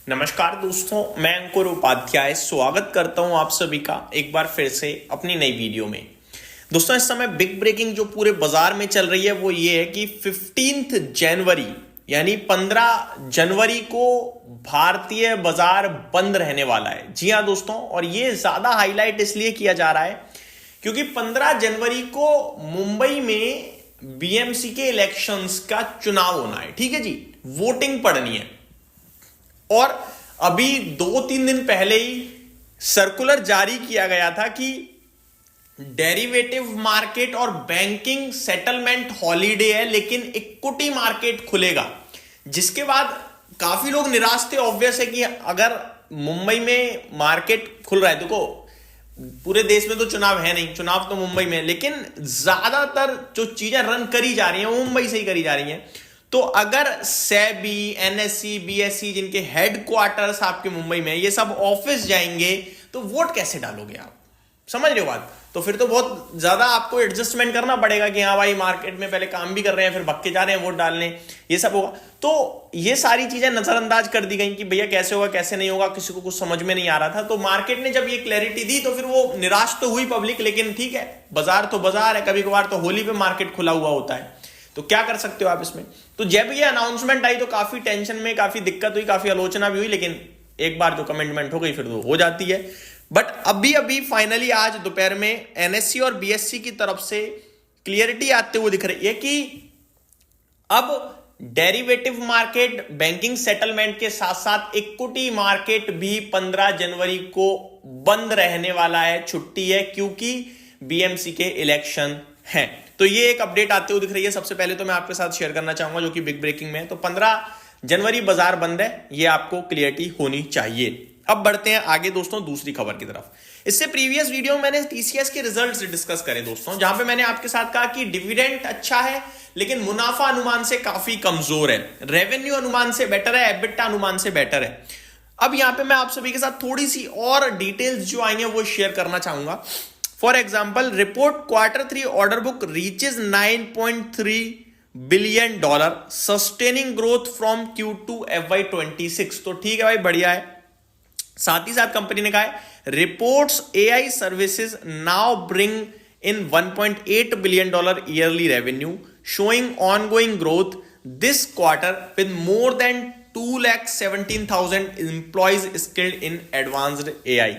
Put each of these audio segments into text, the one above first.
नमस्कार दोस्तों, मैं अंकुर उपाध्याय स्वागत करता हूं आप सभी का एक बार फिर से अपनी नई वीडियो में। दोस्तों, इस समय बिग ब्रेकिंग जो पूरे बाजार में चल रही है वो ये है कि 15 जनवरी यानी 15 जनवरी को भारतीय बाजार बंद रहने वाला है। जी हां दोस्तों, और ये ज्यादा हाईलाइट इसलिए किया जा रहा है क्योंकि 15 जनवरी को मुंबई में बीएमसी के इलेक्शंस का चुनाव होना है। ठीक है जी, वोटिंग पड़नी है। और अभी 2-3 दिन पहले ही सर्कुलर जारी किया गया था कि डेरिवेटिव मार्केट और बैंकिंग सेटलमेंट हॉलीडे है, लेकिन इक्विटी मार्केट खुलेगा, जिसके बाद काफी लोग निराश थे। ऑब्वियस है कि अगर मुंबई में मार्केट खुल रहा है, देखो पूरे देश में तो चुनाव है नहीं, चुनाव तो मुंबई में है, लेकिन ज्यादातर जो चीजें रन करी जा रही हैं वो मुंबई से ही करी जा रही हैं। तो अगर सेबी, एनएससी, बीएससी जिनके हेडक्वार्टर्स आपके मुंबई में, ये सब ऑफिस जाएंगे तो वोट कैसे डालोगे आप? समझ रहे हो बात? तो फिर तो बहुत ज्यादा आपको एडजस्टमेंट करना पड़ेगा कि हाँ भाई, मार्केट में पहले काम भी कर रहे हैं, फिर भक्के जा रहे हैं वोट डालने, ये सब होगा। तो ये सारी चीजें नजरअंदाज कर दी गई कि भैया कैसे होगा कैसे नहीं होगा, किसी को कुछ समझ में नहीं आ रहा था। तो मार्केट ने जब ये क्लैरिटी दी तो फिर वो निराश तो हुई पब्लिक, लेकिन ठीक है, बाजार तो बाजार है। कभी कभार तो होली पे मार्केट खुला हुआ होता है, तो क्या कर सकते हो आप इसमें। तो जब ये अनाउंसमेंट आई तो काफी टेंशन में, काफी दिक्कत हुई, काफी आलोचना भी हुई, लेकिन एक बार जो कमिटमेंट हो गई फिर तो हो जाती है। बट अभी फाइनली आज दोपहर में एनएससी और बीएससी की तरफ से क्लियरिटी आते हुए दिख रही है कि अब डेरिवेटिव मार्केट, बैंकिंग सेटलमेंट के साथ साथ इक्विटी मार्केट भी 15 जनवरी को बंद रहने वाला है। छुट्टी है क्योंकि बीएमसी के इलेक्शन हैं। तो ये एक अपडेट आते हुए दिख रही है। सबसे पहले तो मैं आपके साथ शेयर करना चाहूंगा जो कि बिग ब्रेकिंग में है। तो 15 जनवरी बाजार बंद है, ये आपको क्लियरिटी होनी चाहिए। अब बढ़ते हैं आगे दोस्तों दूसरी खबर की तरफ। इससे प्रीवियस वीडियो में मैंने टीसीएस के रिजल्ट्स डिस्कस करे दोस्तों, जहां पे मैंने आपके साथ कहा कि डिविडेंड अच्छा है लेकिन मुनाफा अनुमान से काफी कमजोर है, रेवेन्यू अनुमान से बेटर है, एबिटा अनुमान से बेटर है। अब यहां पे मैं आप सभी के साथ थोड़ी सी और डिटेल्स जो आई हैं वो शेयर करना चाहूंगा। For example, report Q3 order book reaches $9.3 billion, sustaining growth from Q2 FY26। तो ठीक है भाई, बढ़िया है। साथ ही साथ कंपनी ने कहा है reports AI services now bring in $1.8 billion yearly revenue, showing ongoing growth this quarter with more than 2,17,000 employees skilled in advanced AI.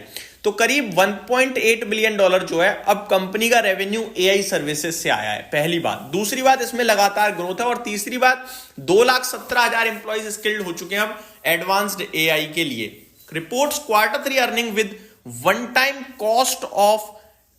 तो करीब $1.8 बिलियन जो है अब कंपनी का रेवेन्यू एआई सर्विसेज से आया है, पहली बात। दूसरी बात, इसमें लगातार ग्रोथ है। और तीसरी बात, 2,17,000 एम्प्लॉयज स्किल्ड हो चुके हैं अब एडवांस्ड एआई के लिए। Reports Q3 earning with one time cost of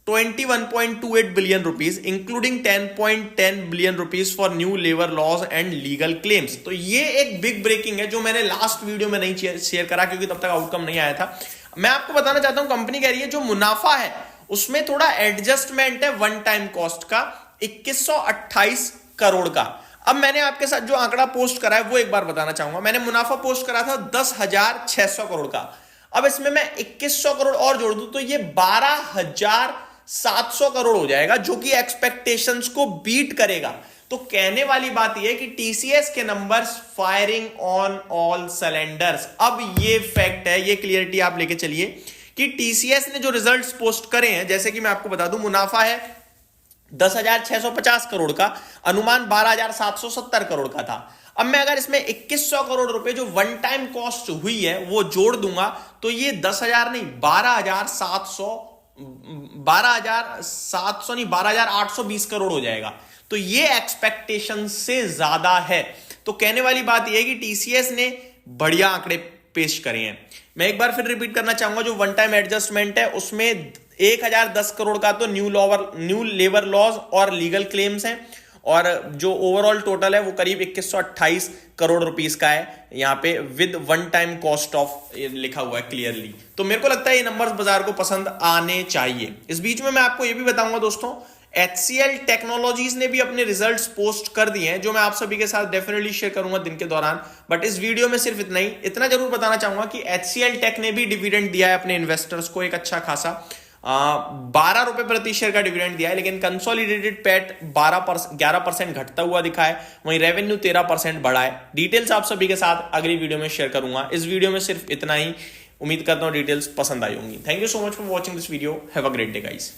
21.28 billion rupees, including 10.10 billion rupees for new labour laws and legal claims. तो ये एक बिग ब्रेकिंग है जो मैंने लास्ट वीडियो में नहीं शेयर करा क्योंकि तब तक आउटकम नहीं आया था। मैं आपको बताना चाहता हूं, कंपनी कह रही है जो मुनाफा है उसमें थोड़ा एडजस्टमेंट है वन टाइम कॉस्ट का, 2128 करोड़ का। अब मैंने आपके साथ जो आंकड़ा पोस्ट करा है वो एक बार बताना चाहूंगा। मैंने मुनाफा पोस्ट करा था 10,600 करोड़ का। अब इसमें मैं 2100 करोड़ और जोड़ दूं तो ये 12,700 करोड़ हो जाएगा, जो कि एक्सपेक्टेशंस को बीट करेगा। तो कहने वाली बात यह है कि टीसीएस के numbers firing on all cylinders. अब ये फैक्ट है, ये क्लियरिटी आप लेके चलिए कि टीसीएस ने जो रिजल्ट्स पोस्ट करे हैं, जैसे कि मैं आपको बता दूं, मुनाफा है 10,650 करोड़ का, अनुमान 12,770 करोड़ का था। अब मैं अगर इसमें 2100 करोड़ रुपए जो वन टाइम कॉस्ट हुई है वो जोड़ दूंगा तो ये 10,000 नहीं 12,820 करोड़ हो जाएगा। तो ये एक्सपेक्टेशन से ज्यादा है। तो कहने वाली बात यह है कि टीसीएस ने बढ़िया आंकड़े पेश करे हैं। मैं एक बार फिर रिपीट करना चाहूंगा, जो वन टाइम एडजस्टमेंट है उसमें 1,010 करोड़ का तो न्यू लेबर लॉज और लीगल क्लेम्स हैं, और जो ओवरऑल टोटल है वो करीब 2128 करोड़ रुपीस का है यहां पे, with one time cost of लिखा हुआ है क्लियरली। तो मेरे को लगता है ये नंबर्स बाजार को पसंद आने चाहिए। इस बीच में मैं आपको ये भी बताऊंगा दोस्तों, HCL टेक्नोलॉजीज ने भी अपने रिजल्ट्स पोस्ट कर दिए हैं, जो मैं आप सभी के साथ डेफिनेटली शेयर करूंगा दिन के दौरान। बट इस वीडियो में सिर्फ इतना जरूर बताना चाहूंगा कि HCL टेक ने भी डिविडेंड दिया है अपने इन्वेस्टर्स को, एक अच्छा खासा 12 रुपए प्रति शेयर का डिविडेंड दिया है, लेकिन कंसोलिडेटेड पैट 11% घटता हुआ दिखा है, वहीं रेवेन्यू 13% बढ़ा है। डिटेल्स आप सभी के साथ अगली वीडियो में शेयर करूंगा। इस वीडियो में सिर्फ इतना ही। उम्मीद करता हूं डिटेल्स पसंद आई होंगी। Thank you so much for watching this video. Have a great day guys.